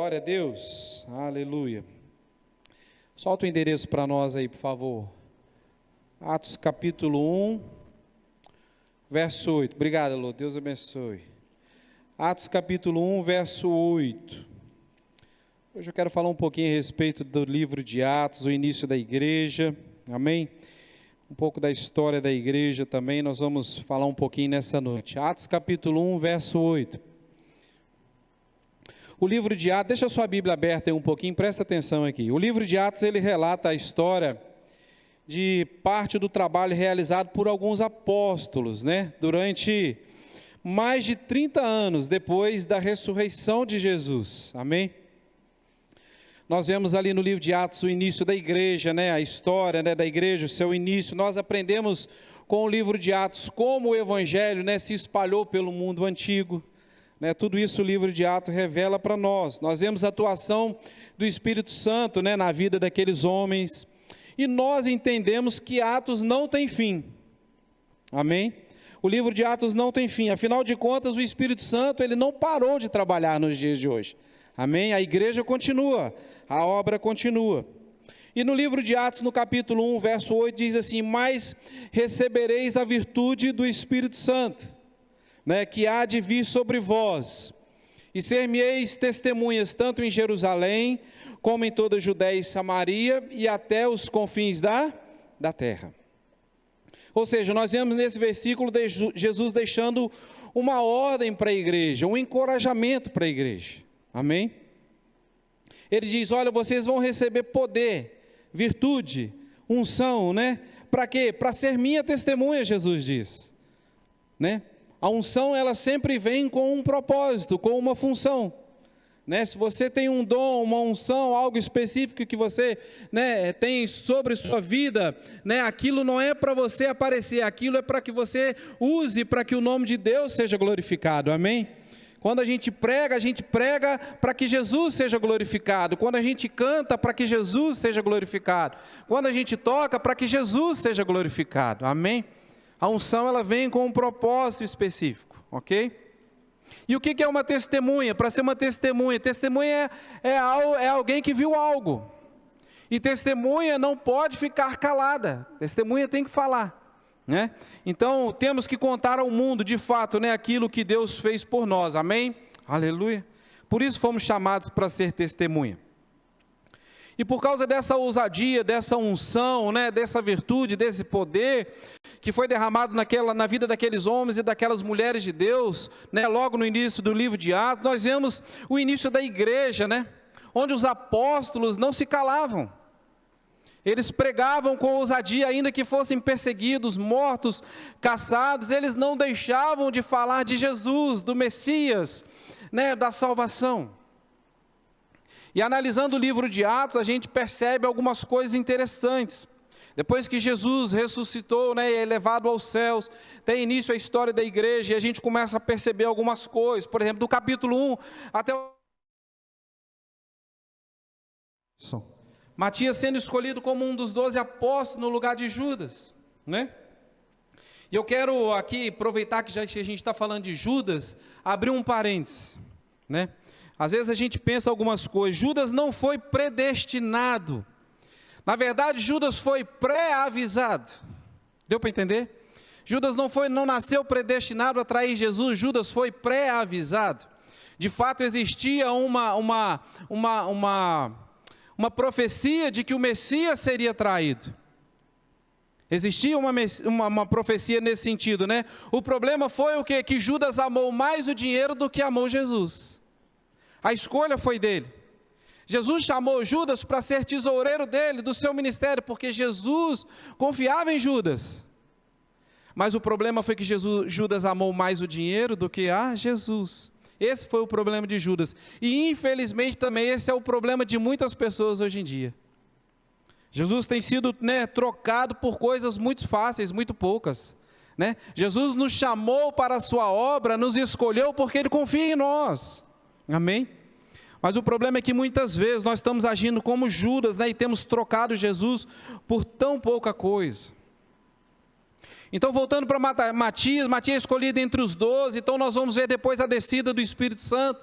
Glória a Deus, aleluia. Solta o endereço para nós aí, por favor. Atos capítulo 1, verso 8. Obrigado, Elô, Deus abençoe. Atos capítulo 1, verso 8. Hoje eu quero falar um pouquinho a respeito do livro de Atos, o início da igreja, amém? Um pouco da história da igreja também, nós vamos falar um pouquinho nessa noite. Atos capítulo 1, verso 8. O livro de Atos, deixa a sua Bíblia aberta aí um pouquinho, presta atenção aqui. O livro de Atos, ele relata a história de parte do trabalho realizado por alguns apóstolos, durante mais de 30 anos depois da ressurreição de Jesus, amém? Nós vemos ali no livro de Atos o início da igreja, a história da igreja, o seu início. Nós aprendemos com o livro de Atos como o evangelho se espalhou pelo mundo antigo. Tudo isso o livro de Atos revela para nós. Nós vemos a atuação do Espírito Santo na vida daqueles homens. E nós entendemos que Atos não tem fim. Amém? O livro de Atos não tem fim. Afinal de contas, o Espírito Santo ele não parou de trabalhar nos dias de hoje. Amém? A igreja continua, a obra continua. E no livro de Atos, no capítulo 1, verso 8, diz assim: mas recebereis a virtude do Espírito Santo, que há de vir sobre vós, e ser-me-eis testemunhas tanto em Jerusalém, como em toda a Judéia e Samaria, e até os confins da terra. Ou seja, nós vemos nesse versículo Jesus deixando uma ordem para a igreja, um encorajamento para a igreja, amém? Ele diz, olha, vocês vão receber poder, virtude, unção, para quê? Para ser minha testemunha, Jesus diz, A unção, ela sempre vem com um propósito, com uma função, Se você tem um dom, uma unção, algo específico que você, tem sobre sua vida, aquilo não é para você aparecer, aquilo é para que você use, para que o nome de Deus seja glorificado, amém? Quando a gente prega para que Jesus seja glorificado. Quando a gente canta, para que Jesus seja glorificado. Quando a gente toca, para que Jesus seja glorificado, amém? A unção, ela vem com um propósito específico, ok? E o que é uma testemunha? Para ser uma testemunha, é alguém que viu algo. E testemunha não pode ficar calada, testemunha tem que falar, Então, temos que contar ao mundo, de fato, aquilo que Deus fez por nós, amém? Aleluia. Por isso fomos chamados para ser testemunha. E por causa dessa ousadia, dessa unção, dessa virtude, desse poder que foi derramado na vida daqueles homens e daquelas mulheres de Deus, logo no início do livro de Atos, nós vemos o início da igreja, onde os apóstolos não se calavam. Eles pregavam com ousadia, ainda que fossem perseguidos, mortos, caçados, eles não deixavam de falar de Jesus, do Messias, da salvação. E analisando o livro de Atos, a gente percebe algumas coisas interessantes. Depois que Jesus ressuscitou, e é levado aos céus, tem início a história da igreja, e a gente começa a perceber algumas coisas. Por exemplo, do capítulo 1 até o... Matias sendo escolhido como um dos 12 apóstolos no lugar de Judas, E eu quero aqui, aproveitar que a gente está falando de Judas, abrir um parênteses, Às vezes a gente pensa algumas coisas. Judas não foi predestinado. Na verdade, Judas foi pré-avisado. Deu para entender? Judas não nasceu predestinado a trair Jesus. Judas foi pré-avisado. De fato, existia uma profecia de que o Messias seria traído. Existia uma profecia nesse sentido, O problema foi o quê? Que Judas amou mais o dinheiro do que amou Jesus. A escolha foi dele. Jesus chamou Judas para ser tesoureiro dele, do seu ministério, porque Jesus confiava em Judas. Mas o problema foi que Judas amou mais o dinheiro do que a Jesus. Esse foi o problema de Judas. E infelizmente também esse é o problema de muitas pessoas hoje em dia. Jesus tem sido trocado por coisas muito fáceis, muito poucas. Jesus nos chamou para a sua obra, nos escolheu porque Ele confia em nós. Amém? Mas o problema é que muitas vezes nós estamos agindo como Judas, e temos trocado Jesus por tão pouca coisa. Então, voltando para Matias é escolhido entre os 12, então nós vamos ver depois a descida do Espírito Santo.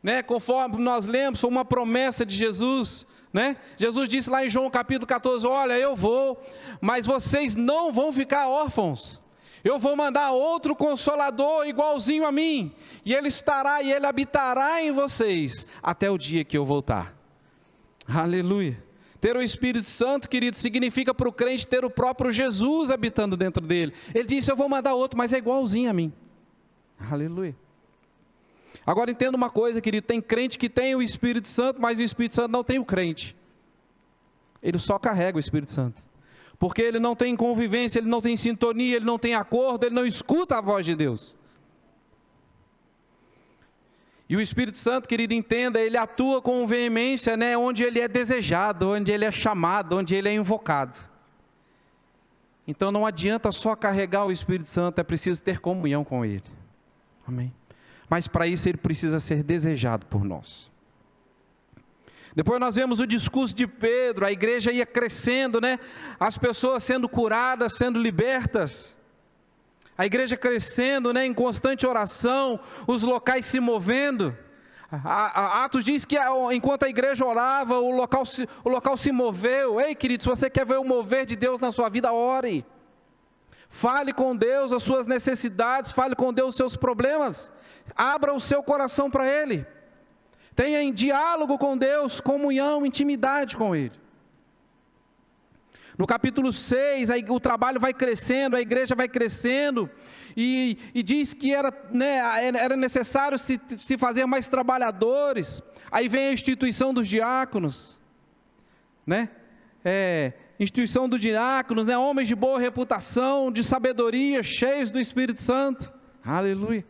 né? Conforme nós lemos, foi uma promessa de Jesus, né? Jesus disse lá em João capítulo 14, olha, eu vou, mas vocês não vão ficar órfãos. Eu vou mandar outro Consolador igualzinho a mim, e Ele estará e Ele habitará em vocês, até o dia que eu voltar. Aleluia. Ter o Espírito Santo, querido, significa para o crente ter o próprio Jesus habitando dentro dele. Ele disse, eu vou mandar outro, mas é igualzinho a mim. Aleluia. Agora entenda uma coisa, querido, tem crente que tem o Espírito Santo, mas o Espírito Santo não tem o crente. Ele só carrega o Espírito Santo. Porque ele não tem convivência, ele não tem sintonia, ele não tem acordo, ele não escuta a voz de Deus. E o Espírito Santo, querido, entenda, ele atua com veemência, né, onde ele é desejado, onde ele é chamado, onde ele é invocado. Então não adianta só carregar o Espírito Santo, é preciso ter comunhão com ele. Amém? Mas para isso ele precisa ser desejado por nós. Depois nós vemos o discurso de Pedro, a igreja ia crescendo, né? As pessoas sendo curadas, sendo libertas. A igreja crescendo, né? Em constante oração, os locais se movendo. Atos diz que enquanto a igreja orava, o local se moveu. Ei, querido, se você quer ver o mover de Deus na sua vida, ore. Fale com Deus as suas necessidades, fale com Deus os seus problemas. Abra o seu coração para Ele. Tenha em diálogo com Deus, comunhão, intimidade com Ele. No capítulo 6, o trabalho vai crescendo, a igreja vai crescendo, e diz que era necessário se fazer mais trabalhadores. Aí vem a instituição dos diáconos, né? Instituição dos diáconos, né? Homens de boa reputação, de sabedoria, cheios do Espírito Santo. Aleluia.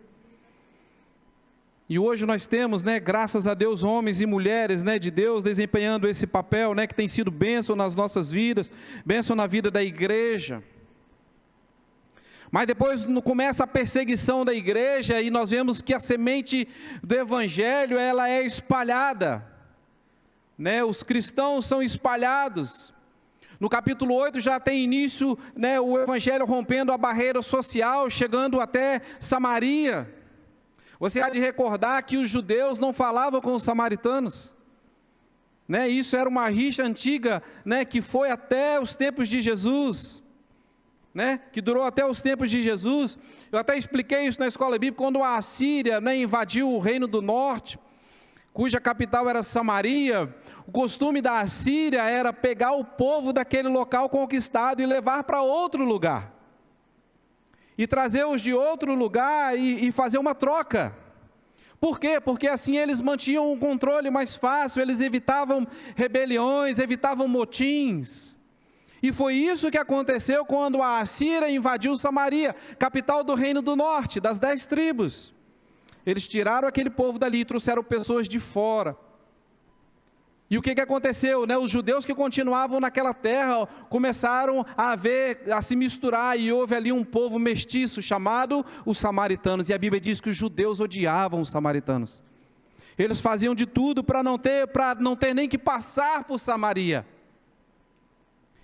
E hoje nós temos, né, graças a Deus, homens e mulheres, né, de Deus desempenhando esse papel, né, que tem sido bênção nas nossas vidas, bênção na vida da igreja. Mas depois começa a perseguição da igreja e nós vemos que a semente do evangelho, ela é espalhada, né, os cristãos são espalhados. No capítulo 8 já tem início, né, o evangelho rompendo a barreira social, chegando até Samaria. Você há de recordar que os judeus não falavam com os samaritanos, né? Isso era uma rixa antiga, né, que foi até os tempos de Jesus, né, que durou até os tempos de Jesus. Eu até expliquei isso na escola bíblica, quando a Assíria, né, invadiu o reino do norte, cuja capital era Samaria. O costume da Assíria era pegar o povo daquele local conquistado e levar para outro lugar. E trazer-os de outro lugar e fazer uma troca. Por quê? Porque assim eles mantinham um controle mais fácil, eles evitavam rebeliões, evitavam motins. E foi isso que aconteceu quando a Assíria invadiu Samaria, capital do reino do norte, das 10 tribos. Eles tiraram aquele povo dali e trouxeram pessoas de fora. E o que aconteceu, né? Os judeus que continuavam naquela terra começaram a se misturar, e houve ali um povo mestiço chamado os samaritanos, e a Bíblia diz que os judeus odiavam os samaritanos. Eles faziam de tudo para não ter nem que passar por Samaria.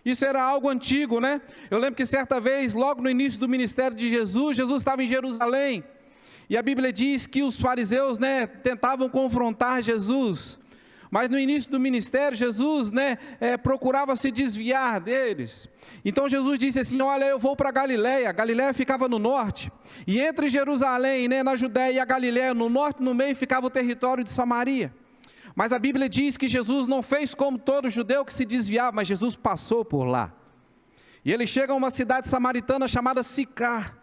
Isso era algo antigo, né? Eu lembro que certa vez, logo no início do ministério de Jesus, Jesus estava em Jerusalém, e a Bíblia diz que os fariseus, né, tentavam confrontar Jesus. Mas no início do ministério, Jesus, né, procurava se desviar deles. Então Jesus disse assim, olha, eu vou para Galileia. Galileia ficava no norte. E entre Jerusalém, né, na Judéia, e a Galileia, no norte e no meio, ficava o território de Samaria. Mas a Bíblia diz que Jesus não fez como todo judeu que se desviava, mas Jesus passou por lá. E ele chega a uma cidade samaritana chamada Sicar.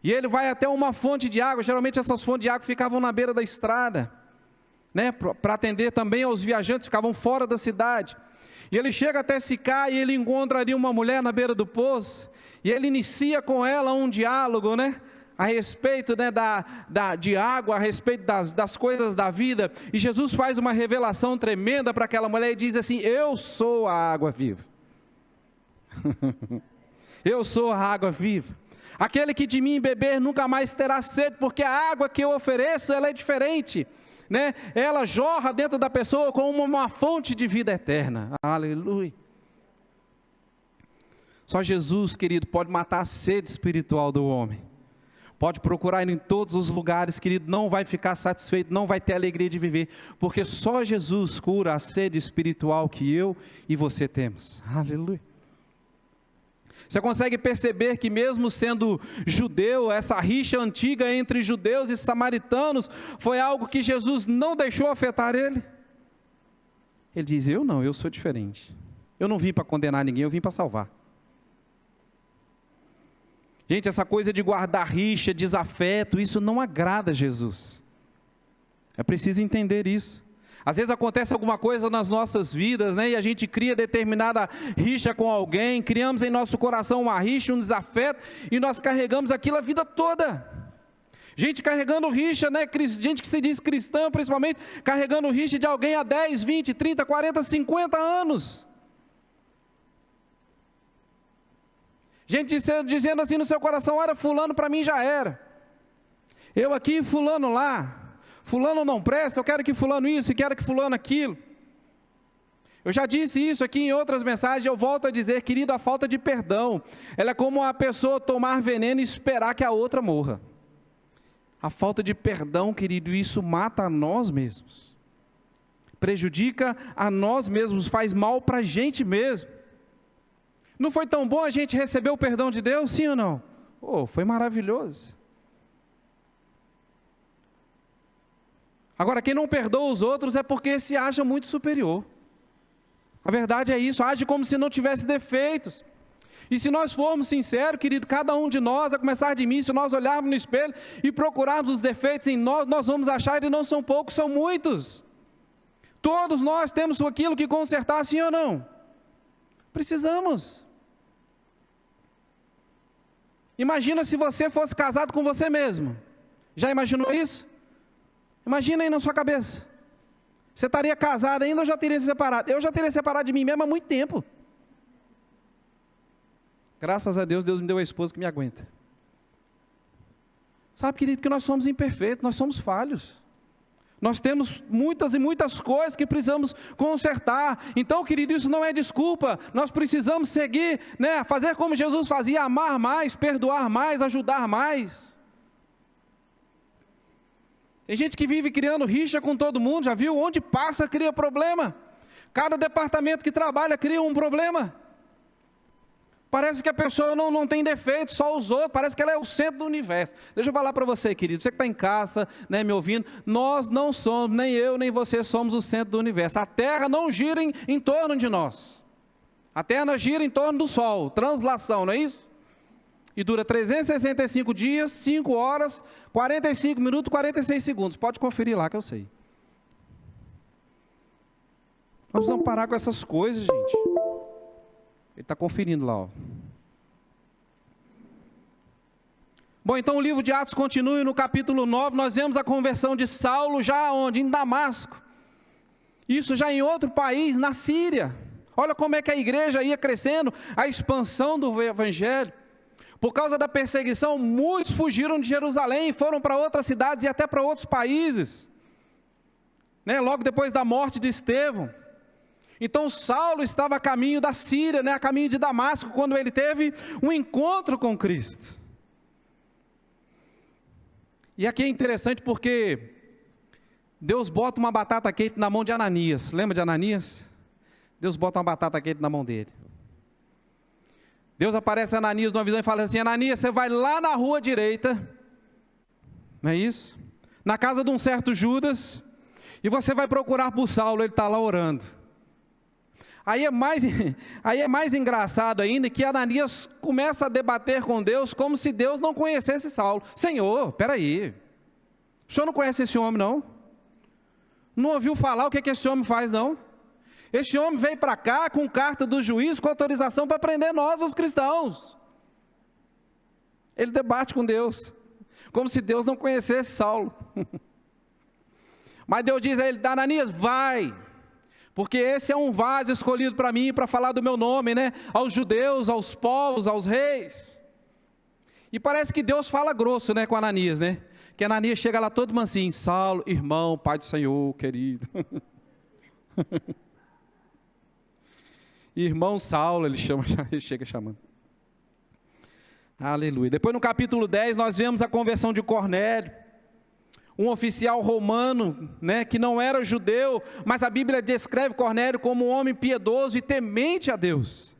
E ele vai até uma fonte de água. Geralmente essas fontes de água ficavam na beira da estrada, né, para atender também aos viajantes, ficavam fora da cidade. E ele chega até Sicar e ele encontra ali uma mulher na beira do poço, e ele inicia com ela um diálogo, né, a respeito, né, de água, a respeito das coisas da vida. E Jesus faz uma revelação tremenda para aquela mulher e diz assim, eu sou a água viva. Eu sou a água viva. Aquele que de mim beber nunca mais terá sede, porque a água que eu ofereço, ela é diferente, né? Ela jorra dentro da pessoa como uma fonte de vida eterna. Aleluia. Só Jesus, querido, pode matar a sede espiritual do homem. Pode procurar em todos os lugares, querido, não vai ficar satisfeito, não vai ter alegria de viver, porque só Jesus cura a sede espiritual que eu e você temos. Aleluia. Você consegue perceber que mesmo sendo judeu, essa rixa antiga entre judeus e samaritanos, foi algo que Jesus não deixou afetar ele? Ele diz, eu não, eu sou diferente. Eu não vim para condenar ninguém, eu vim para salvar. Gente, essa coisa de guardar rixa, desafeto, isso não agrada a Jesus. É preciso entender isso. Às vezes acontece alguma coisa nas nossas vidas, né? E a gente cria determinada rixa com alguém, criamos em nosso coração uma rixa, um desafeto, e nós carregamos aquilo a vida toda. Gente carregando rixa, né? Gente que se diz cristã, principalmente, carregando rixa de alguém há 10, 20, 30, 40, 50 anos. Gente dizendo assim no seu coração, olha, fulano para mim já era. Eu aqui, fulano lá. Fulano não presta, eu quero que fulano isso, eu quero que fulano aquilo. Eu já disse isso aqui em outras mensagens, eu volto a dizer, querido, a falta de perdão, ela é como a pessoa tomar veneno e esperar que a outra morra. A falta de perdão, querido, isso mata a nós mesmos. Prejudica a nós mesmos, faz mal para a gente mesmo. Não foi tão bom a gente receber o perdão de Deus, sim ou não? Oh, foi maravilhoso. Agora, quem não perdoa os outros é porque se acha muito superior. A verdade é isso, age como se não tivesse defeitos. E se nós formos sinceros, querido, cada um de nós, a começar de mim, se nós olharmos no espelho e procurarmos os defeitos em nós, nós vamos achar que não são poucos, são muitos. Todos nós temos aquilo que consertar, sim ou não? Precisamos. Imagina se você fosse casado com você mesmo. Já imaginou isso? Imagina aí na sua cabeça. Você estaria casado ainda ou já teria se separado? Eu já teria separado de mim mesmo há muito tempo. Graças a Deus, Deus me deu a esposa que me aguenta. Sabe, querido, que nós somos imperfeitos, nós somos falhos. Nós temos muitas e muitas coisas que precisamos consertar. Então, querido, isso não é desculpa. Nós precisamos seguir, né, fazer como Jesus fazia, amar mais, perdoar mais, ajudar mais. Tem gente que vive criando rixa com todo mundo, já viu? Onde passa cria problema. Cada departamento que trabalha cria um problema. Parece que a pessoa não tem defeito, só os outros, parece que ela é o centro do universo. Deixa eu falar para você, querido, você que está em casa, né, me ouvindo, nós não somos, nem eu, nem você somos o centro do universo. A Terra não gira em torno de nós. A Terra gira em torno do Sol, translação, não é isso? E dura 365 dias, 5 horas, 45 minutos, 46 segundos. Pode conferir lá que eu sei. Nós precisamos parar com essas coisas, gente. Ele está conferindo lá, ó. Bom, então o livro de Atos continua e no capítulo 9 nós vemos a conversão de Saulo já onde? Em Damasco. Isso já em outro país, na Síria. Olha como é que a igreja ia crescendo, a expansão do evangelho. Por causa da perseguição, muitos fugiram de Jerusalém, foram para outras cidades e até para outros países. Né? Logo depois da morte de Estevão. Então Saulo estava a caminho da Síria, né, a caminho de Damasco, quando ele teve um encontro com Cristo. E aqui é interessante porque Deus bota uma batata quente na mão de Ananias. Lembra de Ananias? Deus bota uma batata quente na mão dele. Deus aparece a Ananias numa visão e fala assim, Ananias, você vai lá na rua direita, não é isso? Na casa de um certo Judas, e você vai procurar por Saulo, ele está lá orando. Aí é mais engraçado ainda que Ananias começa a debater com Deus como se Deus não conhecesse Saulo. Senhor, espera aí, o senhor não conhece esse homem não? Não ouviu falar o que esse homem faz não? Esse homem veio para cá com carta do juiz, com autorização para prender nós os cristãos. Ele debate com Deus, como se Deus não conhecesse Saulo. Mas Deus diz a ele, Ananias, vai, porque esse é um vaso escolhido para mim, para falar do meu nome, né? Aos judeus, aos povos, aos reis. E parece que Deus fala grosso, né, com Ananias, né? Que Ananias chega lá todo mansinho, Saulo, irmão, pai do Senhor, querido. Irmão Saulo, ele chega chamando. Aleluia. Depois no capítulo 10 nós vemos a conversão de Cornélio, um oficial romano, né, que não era judeu, mas a Bíblia descreve Cornélio como um homem piedoso e temente a Deus.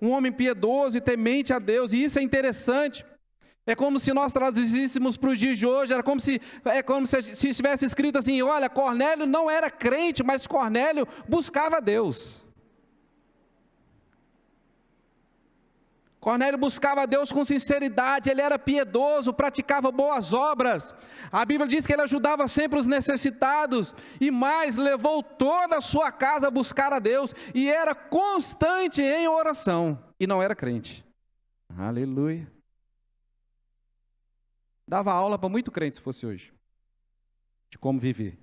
Um homem piedoso e temente a Deus, e isso é interessante. É como se nós traduzíssemos para os dias de hoje, é como se estivesse escrito assim: olha, Cornélio não era crente, mas Cornélio buscava a Deus. Cornélio buscava a Deus com sinceridade, ele era piedoso, praticava boas obras. A Bíblia diz que ele ajudava sempre os necessitados, e mais, levou toda a sua casa a buscar a Deus, e era constante em oração, e não era crente. Aleluia. Dava aula para muito crente se fosse hoje, de como viver.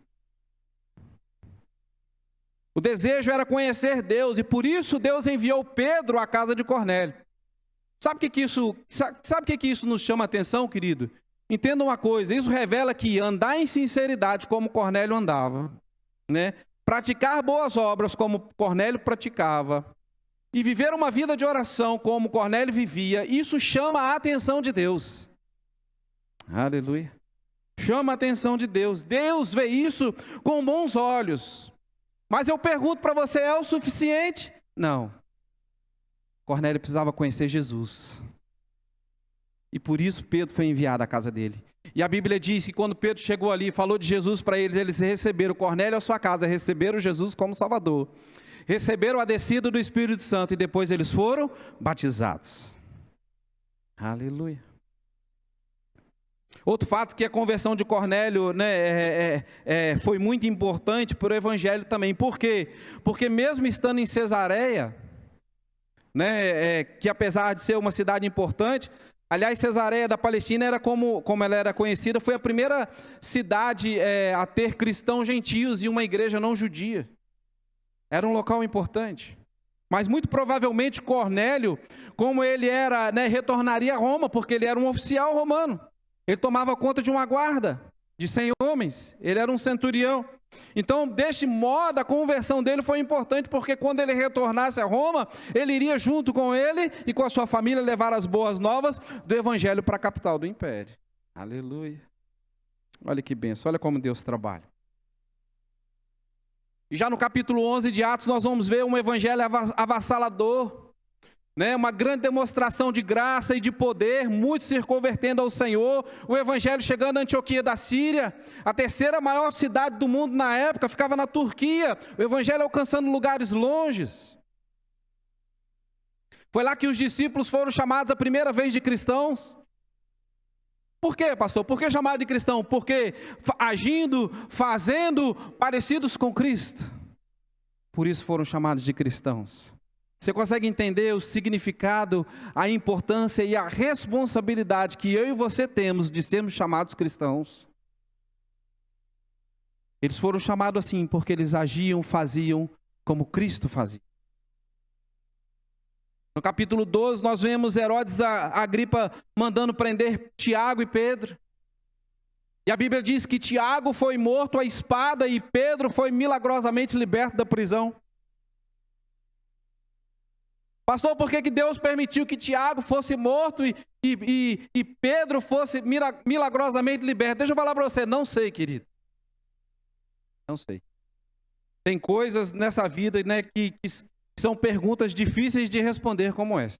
O desejo era conhecer Deus, e por isso Deus enviou Pedro à casa de Cornélio. Sabe o que isso nos chama a atenção, querido? Entenda uma coisa, isso revela que andar em sinceridade como Cornélio andava, né? Praticar boas obras como Cornélio praticava, e viver uma vida de oração como Cornélio vivia, isso chama a atenção de Deus. Aleluia. Chama a atenção de Deus. Deus vê isso com bons olhos. Mas eu pergunto para você, é o suficiente? Não. Cornélio precisava conhecer Jesus. E por isso Pedro foi enviado à casa dele. E a Bíblia diz que quando Pedro chegou ali e falou de Jesus para eles, eles receberam Cornélio à sua casa, receberam Jesus como Salvador. Receberam a descida do Espírito Santo e depois eles foram batizados. Aleluia. Outro fato que a conversão de Cornélio, né, foi muito importante para o Evangelho também. Por quê? Porque mesmo estando em Cesareia, né, que apesar de ser uma cidade importante, aliás, Cesareia da Palestina era como ela era conhecida, foi a primeira cidade a ter cristãos gentios e uma igreja não judia. Era um local importante. Mas muito provavelmente Cornélio, como ele era, né, retornaria a Roma, porque ele era um oficial romano. Ele tomava conta de uma guarda de 100 homens, ele era um centurião. Então, deste modo, a conversão dele foi importante, porque quando ele retornasse a Roma, ele iria junto com ele e com a sua família levar as boas novas do Evangelho para a capital do Império. Aleluia. Olha que bênção, olha como Deus trabalha. E já no capítulo 11 de Atos, nós vamos ver um Evangelho avassalador, né, uma grande demonstração de graça e de poder, muitos se convertendo ao Senhor, o Evangelho chegando a Antioquia da Síria, a terceira maior cidade do mundo na época, ficava na Turquia, o Evangelho alcançando lugares longes. Foi lá que os discípulos foram chamados a primeira vez de cristãos. Por quê, pastor? Por que chamado de cristão? Porque agindo, fazendo parecidos com Cristo. Por isso foram chamados de cristãos. Você consegue entender o significado, a importância e a responsabilidade que eu e você temos de sermos chamados cristãos? Eles foram chamados assim porque eles agiam, faziam como Cristo fazia. No capítulo 12 nós vemos Herodes Agripa mandando prender Tiago e Pedro. E a Bíblia diz que Tiago foi morto à espada e Pedro foi milagrosamente liberto da prisão. Pastor, por que Deus permitiu que Tiago fosse morto e Pedro fosse milagrosamente liberto? Deixa eu falar para você, não sei, querido. Não sei. Tem coisas nessa vida, né, que são perguntas difíceis de responder como essa.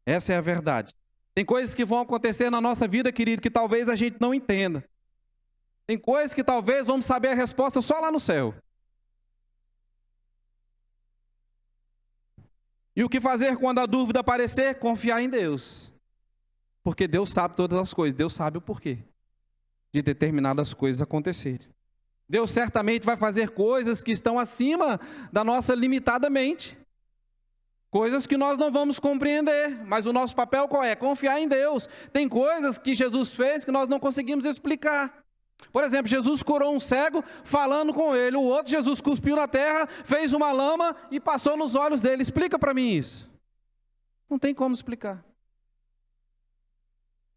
Essa é a verdade. Tem coisas que vão acontecer na nossa vida, querido, que talvez a gente não entenda. Tem coisas que talvez vamos saber a resposta só lá no céu. E o que fazer quando a dúvida aparecer? Confiar em Deus. Porque Deus sabe todas as coisas. Deus sabe o porquê de determinadas coisas acontecerem. Deus certamente vai fazer coisas que estão acima da nossa limitada mente. Coisas que nós não vamos compreender. Mas o nosso papel qual é? Confiar em Deus. Tem coisas que Jesus fez que nós não conseguimos explicar. Por exemplo, Jesus curou um cego falando com ele. O outro, Jesus cuspiu na terra, fez uma lama e passou nos olhos dele. Explica para mim isso. Não tem como explicar.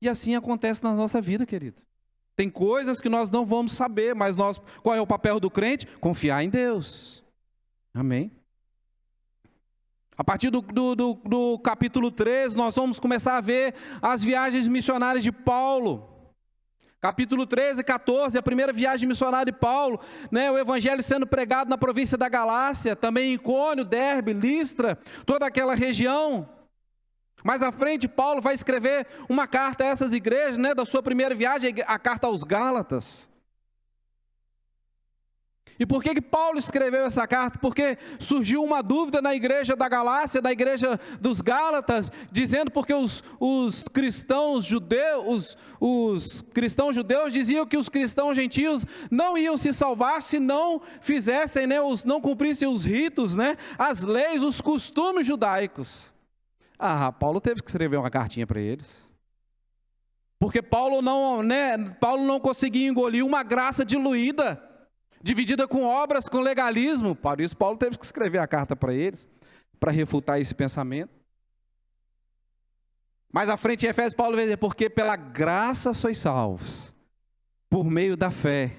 E assim acontece na nossa vida, querido. Tem coisas que nós não vamos saber, mas qual é o papel do crente? Confiar em Deus. Amém. A partir do capítulo 13, nós vamos começar a ver as viagens missionárias de Paulo. Capítulo 13 e 14, a primeira viagem missionária de Paulo, né, o evangelho sendo pregado na província da Galácia, também em Icônio, Derbe, Listra, toda aquela região. Mais à frente, Paulo vai escrever uma carta a essas igrejas, né, da sua primeira viagem, a carta aos Gálatas. E por que Paulo escreveu essa carta? Porque surgiu uma dúvida na igreja da Galácia, da igreja dos Gálatas, dizendo porque os cristãos judeus diziam que os cristãos gentios não iam se salvar se não fizessem, né, não cumprissem os ritos, né, as leis, os costumes judaicos. Paulo teve que escrever uma cartinha para eles. Porque Paulo não conseguia engolir uma graça diluída, dividida com obras, com legalismo. Por isso Paulo teve que escrever a carta para eles, para refutar esse pensamento. Mais à frente em Efésios, Paulo vai dizer, porque pela graça sois salvos, por meio da fé.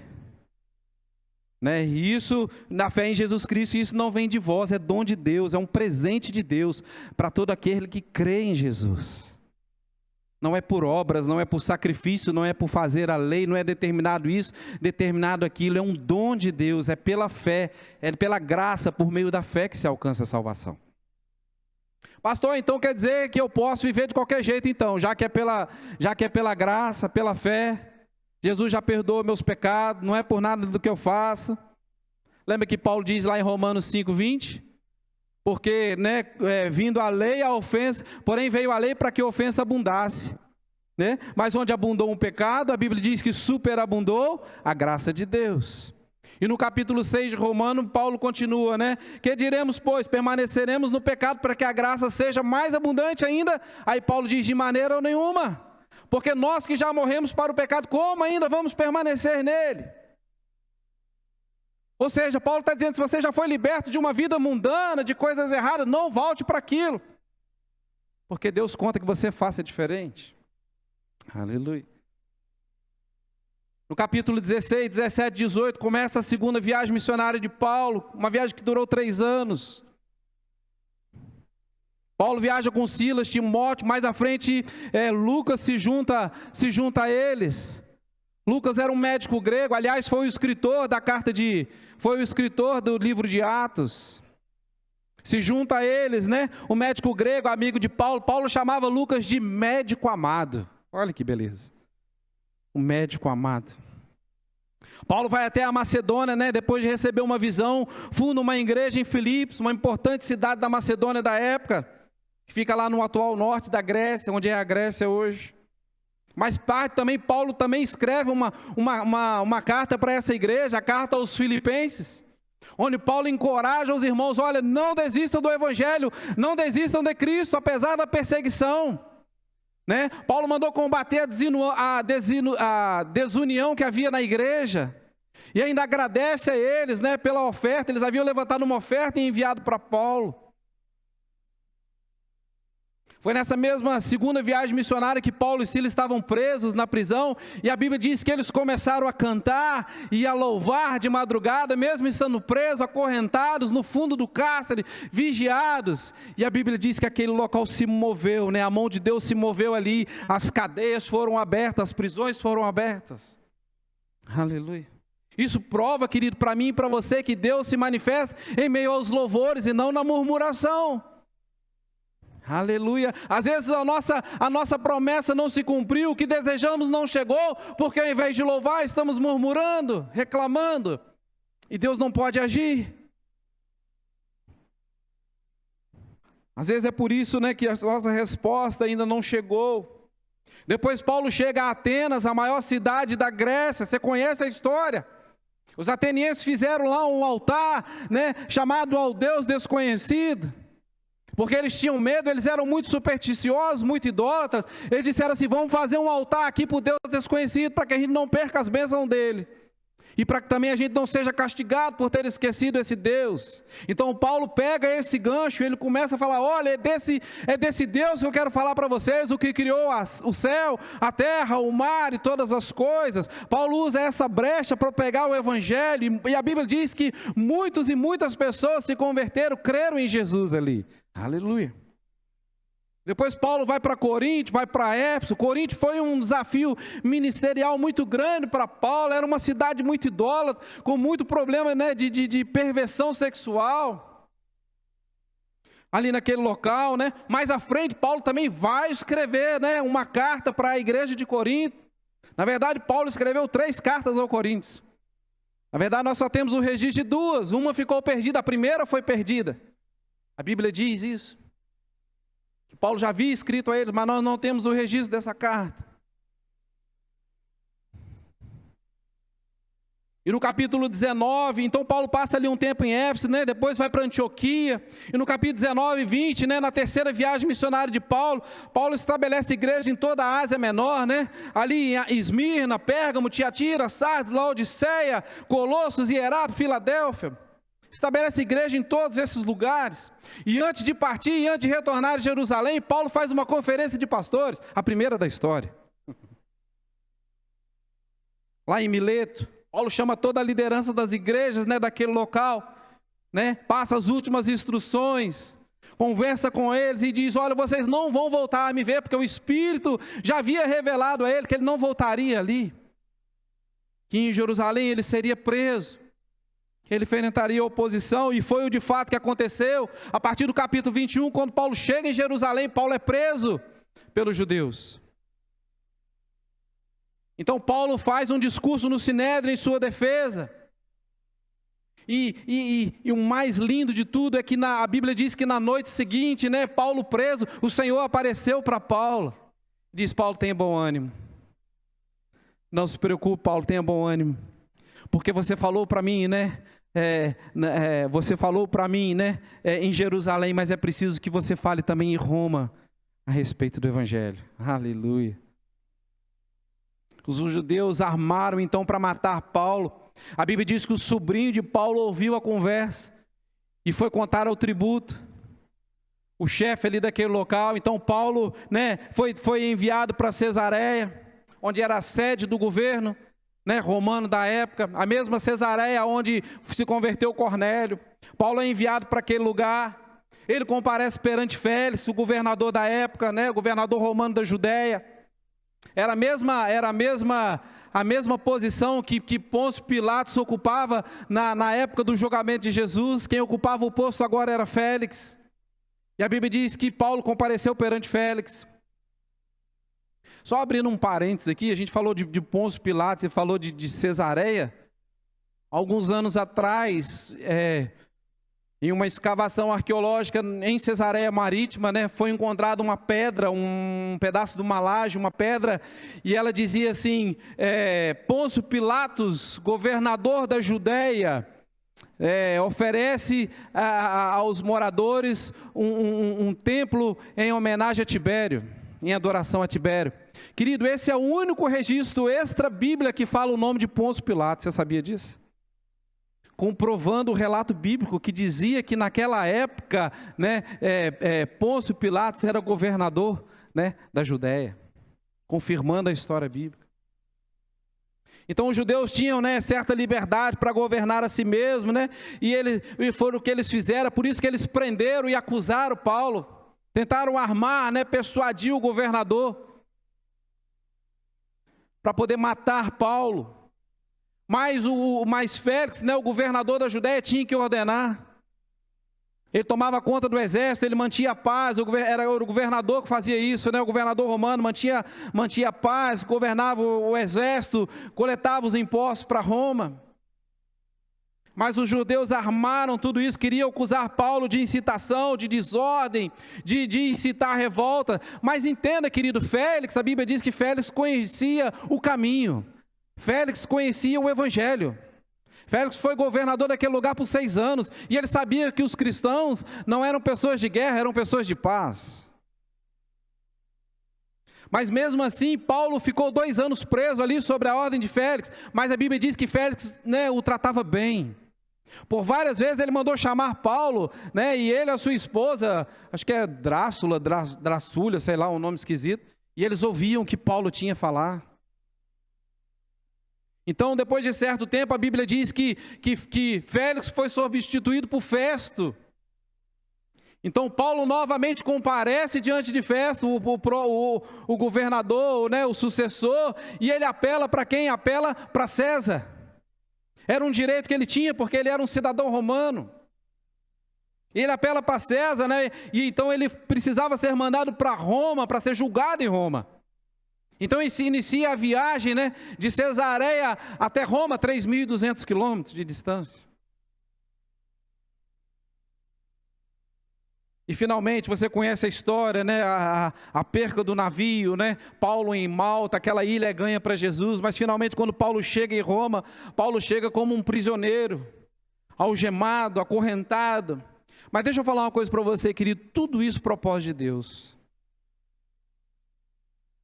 Né? E isso, na fé em Jesus Cristo, isso não vem de vós, é dom de Deus, é um presente de Deus, para todo aquele que crê em Jesus. Não é por obras, não é por sacrifício, não é por fazer a lei, não é determinado isso, determinado aquilo, é um dom de Deus, é pela fé, é pela graça, por meio da fé que se alcança a salvação. Pastor, então quer dizer que eu posso viver de qualquer jeito então, já que é pela graça, pela fé, Jesus já perdoou meus pecados, não é por nada do que eu faço. Lembra que Paulo diz lá em Romanos 5:20? Porque, né, vindo a lei, a ofensa, porém veio a lei para que a ofensa abundasse, né? Mas onde abundou um pecado, a Bíblia diz que superabundou a graça de Deus. E no capítulo 6 de Romanos, Paulo continua, né? Que diremos, pois, permaneceremos no pecado para que a graça seja mais abundante ainda? Aí Paulo diz, de maneira nenhuma, porque nós que já morremos para o pecado, como ainda vamos permanecer nele? Ou seja, Paulo está dizendo, se você já foi liberto de uma vida mundana, de coisas erradas, não volte para aquilo. Porque Deus conta que você faça diferente. Aleluia. No capítulo 16, 17, 18, começa a segunda viagem missionária de Paulo, uma viagem que durou 3 anos. Paulo viaja com Silas, Timóteo, mais à frente Lucas se junta a eles. Lucas era um médico grego, aliás, foi o escritor do livro de Atos. Se junta a eles, né? O médico grego, amigo de Paulo. Paulo chamava Lucas de médico amado. Olha que beleza. O médico amado. Paulo vai até a Macedônia, né? Depois de receber uma visão, funda uma igreja em Filipos, uma importante cidade da Macedônia da época, que fica lá no atual norte da Grécia, onde é a Grécia hoje. Mas Paulo também escreve uma carta para essa igreja, a carta aos Filipenses, onde Paulo encoraja os irmãos, olha, não desistam do Evangelho, não desistam de Cristo, apesar da perseguição. Né? Paulo mandou combater a desunião que havia na igreja, e ainda agradece a eles, né, pela oferta. Eles haviam levantado uma oferta e enviado para Paulo. Foi nessa mesma segunda viagem missionária que Paulo e Silas estavam presos na prisão, e a Bíblia diz que eles começaram a cantar e a louvar de madrugada, mesmo estando presos, acorrentados no fundo do cárcere, vigiados. E a Bíblia diz que aquele local se moveu, né? A mão de Deus se moveu ali, as cadeias foram abertas, as prisões foram abertas. Aleluia. Isso prova, querido, para mim e para você, que Deus se manifesta em meio aos louvores e não na murmuração. Aleluia. Às vezes a nossa promessa não se cumpriu, o que desejamos não chegou, porque ao invés de louvar, estamos murmurando, reclamando, e Deus não pode agir. Às vezes é por isso, né, que a nossa resposta ainda não chegou. Depois Paulo chega a Atenas, a maior cidade da Grécia. Você conhece a história? Os atenienses fizeram lá um altar, né, chamado ao Deus desconhecido. Porque eles tinham medo, eles eram muito supersticiosos, muito idólatras. Eles disseram assim, vamos fazer um altar aqui para o Deus desconhecido, para que a gente não perca as bênçãos dele. E para que também a gente não seja castigado por ter esquecido esse Deus. Então Paulo pega esse gancho, ele começa a falar, olha, é desse Deus que eu quero falar para vocês, o que criou o céu, a terra, o mar e todas as coisas. Paulo usa essa brecha para pregar o Evangelho, e a Bíblia diz que muitas pessoas se converteram, creram em Jesus ali, Aleluia. Depois Paulo vai para Corinto, vai para Éfeso. Corinto foi um desafio ministerial muito grande para Paulo. Era uma cidade muito idólatra, com muito problema, né, de perversão sexual. Ali naquele local, né? Mais à frente, Paulo também vai escrever, né, uma carta para a igreja de Corinto. Na verdade, Paulo escreveu 3 cartas aos Coríntios. Na verdade, nós só temos o registro de 2. Uma ficou perdida, a primeira foi perdida. A Bíblia diz isso. Paulo já havia escrito a eles, mas nós não temos o registro dessa carta. E no capítulo 19, então Paulo passa ali um tempo em Éfeso, né? Depois vai para Antioquia. E no capítulo 19 e 20, né? Na terceira viagem missionária de Paulo, Paulo estabelece igreja em toda a Ásia Menor, né? Ali em Esmirna, Pérgamo, Tiatira, Sardes, Laodiceia, Colossos, Hierápolis, Filadélfia. Estabelece igreja em todos esses lugares. E antes de partir e antes de retornar a Jerusalém, Paulo faz uma conferência de pastores, a primeira da história. Lá em Mileto, Paulo chama toda a liderança das igrejas, né, daquele local, né, passa as últimas instruções, conversa com eles e diz: olha, vocês não vão voltar a me ver, porque o Espírito já havia revelado a ele que ele não voltaria ali, que em Jerusalém ele seria preso, ele enfrentaria oposição, e foi o de fato que aconteceu. A partir do capítulo 21, quando Paulo chega em Jerusalém, Paulo é preso pelos judeus. Então Paulo faz um discurso no Sinédrio em sua defesa. E o mais lindo de tudo é que a Bíblia diz que na noite seguinte, né, Paulo preso, o Senhor apareceu para Paulo. Diz: Paulo, tenha bom ânimo. Não se preocupe, Paulo, tenha bom ânimo. Porque você falou para mim, né? Você falou para mim, né, em Jerusalém, mas é preciso que você fale também em Roma a respeito do Evangelho. Aleluia. Os judeus armaram então para matar Paulo. A Bíblia diz que o sobrinho de Paulo ouviu a conversa e foi contar ao tributo, o chefe ali daquele local. Então Paulo, né, foi enviado para Cesareia, onde era a sede do governo, né, romano da época, a mesma Cesareia onde se converteu Cornélio. Paulo é enviado para aquele lugar. Ele comparece perante Félix, o governador da época, né, o governador romano da Judéia. Era a mesma posição que Pôncio Pilatos ocupava na época do julgamento de Jesus. Quem ocupava o posto agora era Félix. E a Bíblia diz que Paulo compareceu perante Félix. Só abrindo um parênteses aqui, a gente falou de Pôncio Pilatos e falou de Cesareia. Alguns anos atrás, em uma escavação arqueológica em Cesareia Marítima, né, foi encontrada uma pedra, um pedaço de uma laje, uma pedra, e ela dizia assim: Pôncio Pilatos, governador da Judéia, oferece aos moradores um templo em homenagem a Tibério, em adoração a Tibério. Querido, esse é o único registro extra-bíblia que fala o nome de Pôncio Pilatos. Você sabia disso? Comprovando o relato bíblico que dizia que naquela época, né, Pôncio Pilatos era governador, né, da Judéia, confirmando a história bíblica. Então os judeus tinham, né, certa liberdade para governar a si mesmos, né, e foi o que eles fizeram. Por isso que eles prenderam e acusaram Paulo, tentaram armar, né, persuadir o governador para poder matar Paulo. Mas Félix, né, o governador da Judéia, tinha que ordenar. Ele tomava conta do exército, ele mantinha a paz. Era o governador que fazia isso, né? O governador romano mantinha a paz, governava o exército, coletava os impostos para Roma. Mas os judeus armaram tudo isso, queriam acusar Paulo de incitação, de desordem, de incitar a revolta. Mas entenda, querido, Félix, a Bíblia diz que Félix conhecia o caminho. Félix conhecia o Evangelho. Félix foi governador daquele lugar por 6 anos, e ele sabia que os cristãos não eram pessoas de guerra, eram pessoas de paz. Mas mesmo assim, Paulo ficou 2 anos preso ali sobre a ordem de Félix, mas a Bíblia diz que Félix, né, o tratava bem. Por várias vezes ele mandou chamar Paulo, né, e ele e a sua esposa, acho que é Dracúlia, sei lá, um nome esquisito, e eles ouviam o que Paulo tinha a falar. Então, depois de certo tempo, a Bíblia diz que Félix foi substituído por Festo. Então Paulo novamente comparece diante de Festo, o governador, né, o sucessor, e ele apela para quem? Apela para César. Era um direito que ele tinha, porque ele era um cidadão romano. E ele apela para César, né, e então ele precisava ser mandado para Roma, para ser julgado em Roma. Então ele se inicia a viagem, né, de Cesareia até Roma, 3.200 quilômetros de distância. E finalmente você conhece a história, né? A perca do navio, né? Paulo em Malta, aquela ilha é ganha para Jesus, mas finalmente quando Paulo chega em Roma, Paulo chega como um prisioneiro, algemado, acorrentado. Mas deixa eu falar uma coisa para você, querido, tudo isso propósito de Deus.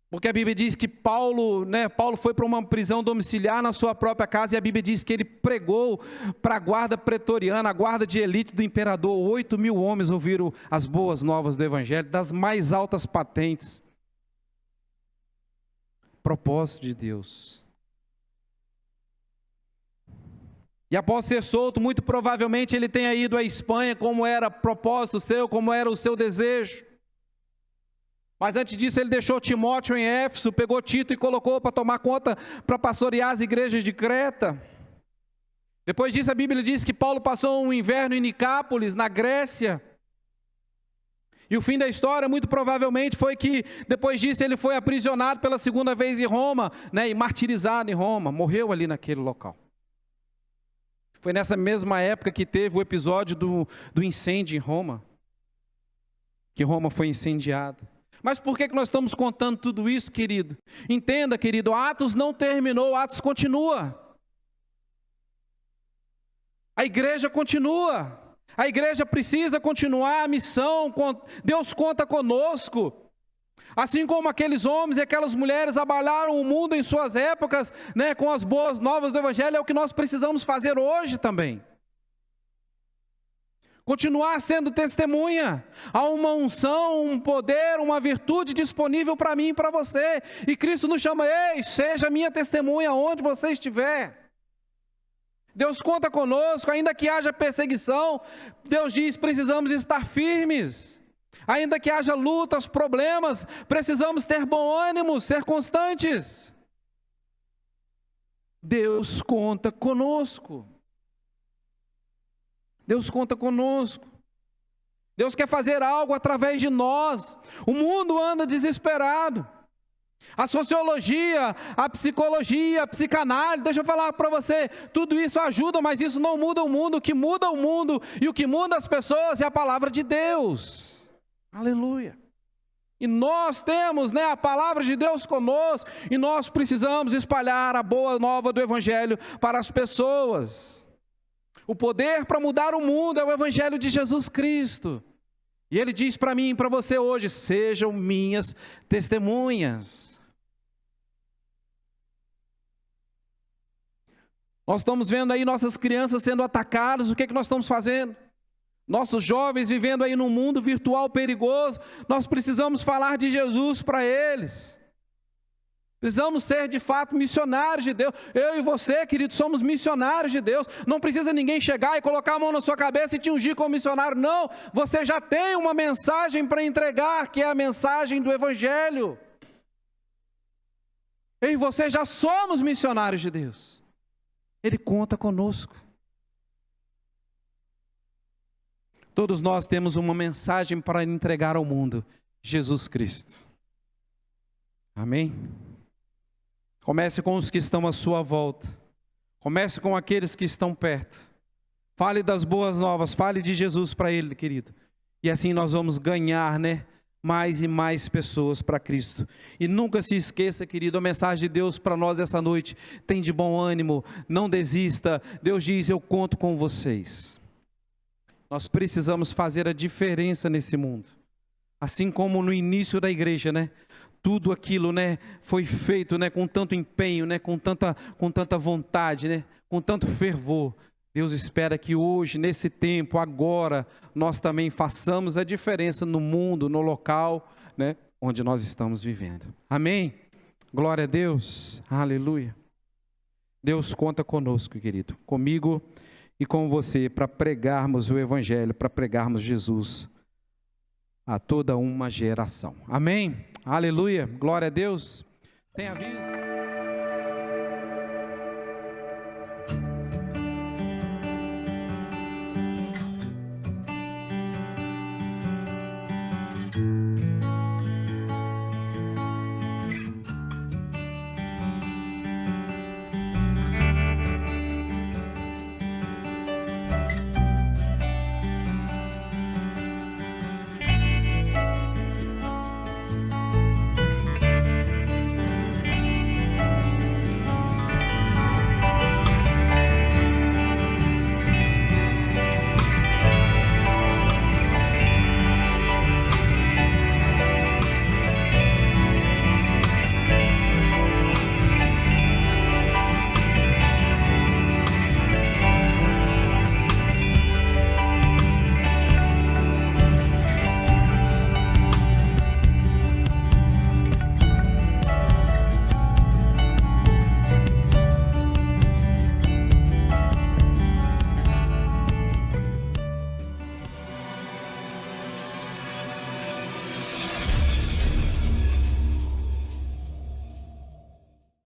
Porque a Bíblia diz que Paulo foi para uma prisão domiciliar na sua própria casa, e a Bíblia diz que ele pregou para a guarda pretoriana, a guarda de elite do imperador. 8.000 homens ouviram as boas novas do Evangelho, das mais altas patentes. Propósito de Deus. E após ser solto, muito provavelmente ele tenha ido à Espanha, como era propósito seu, como era o seu desejo. Mas antes disso ele deixou Timóteo em Éfeso, pegou Tito e colocou para tomar conta, para pastorear as igrejas de Creta. Depois disso a Bíblia diz que Paulo passou um inverno em Nicápolis, na Grécia. E o fim da história muito provavelmente foi que depois disso ele foi aprisionado pela segunda vez em Roma, né, e martirizado em Roma, morreu ali naquele local. Foi nessa mesma época que teve o episódio do incêndio em Roma, que Roma foi incendiada. Mas por que nós estamos contando tudo isso, querido? Entenda, querido, Atos não terminou, Atos continua. A igreja continua. A igreja precisa continuar a missão. Deus conta conosco. Assim como aqueles homens e aquelas mulheres abalaram o mundo em suas épocas, né, com as boas novas do Evangelho, é o que nós precisamos fazer hoje também. Continuar sendo testemunha. Há uma unção, um poder, uma virtude disponível para mim e para você. E Cristo nos chama, ei, seja minha testemunha onde você estiver. Deus conta conosco, ainda que haja perseguição, Deus diz, precisamos estar firmes. Ainda que haja lutas, problemas, precisamos ter bom ânimo, ser constantes. Deus conta conosco. Deus conta conosco. Deus quer fazer algo através de nós. O mundo anda desesperado. A sociologia, a psicologia, a psicanálise, deixa eu falar para você, tudo isso ajuda, mas isso não muda o mundo. O que muda o mundo e o que muda as pessoas é a palavra de Deus. Aleluia. E nós temos, né, a palavra de Deus conosco, e nós precisamos espalhar a boa nova do Evangelho para as pessoas. O poder para mudar o mundo é o Evangelho de Jesus Cristo. E Ele diz para mim e para você hoje, sejam minhas testemunhas. Nós estamos vendo aí nossas crianças sendo atacadas, o que é que nós estamos fazendo? Nossos jovens vivendo aí num mundo virtual perigoso, nós precisamos falar de Jesus para eles. Precisamos ser de fato missionários de Deus. Eu e você, querido, somos missionários de Deus. Não precisa ninguém chegar e colocar a mão na sua cabeça e te ungir como missionário. Não, você já tem uma mensagem para entregar, que é a mensagem do Evangelho. Eu e você já somos missionários de Deus. Ele conta conosco. Todos nós temos uma mensagem para entregar ao mundo, Jesus Cristo. Amém? Comece com os que estão à sua volta. Comece com aqueles que estão perto. Fale das boas novas, fale de Jesus para ele, querido. E assim nós vamos ganhar, né, mais e mais pessoas para Cristo. E nunca se esqueça, querido, a mensagem de Deus para nós essa noite. Tem de bom ânimo, não desista. Deus diz, eu conto com vocês. Nós precisamos fazer a diferença nesse mundo. Assim como no início da igreja, né? Tudo aquilo, né, foi feito, né, com tanto empenho, né, com tanta vontade, né, com tanto fervor. Deus espera que hoje, nesse tempo, agora, nós também façamos a diferença no mundo, no local, né, onde nós estamos vivendo. Amém? Glória a Deus. Aleluia. Deus conta conosco, querido, comigo e com você, para pregarmos o Evangelho, para pregarmos Jesus a toda uma geração. Amém? Aleluia, glória a Deus. Tem aviso?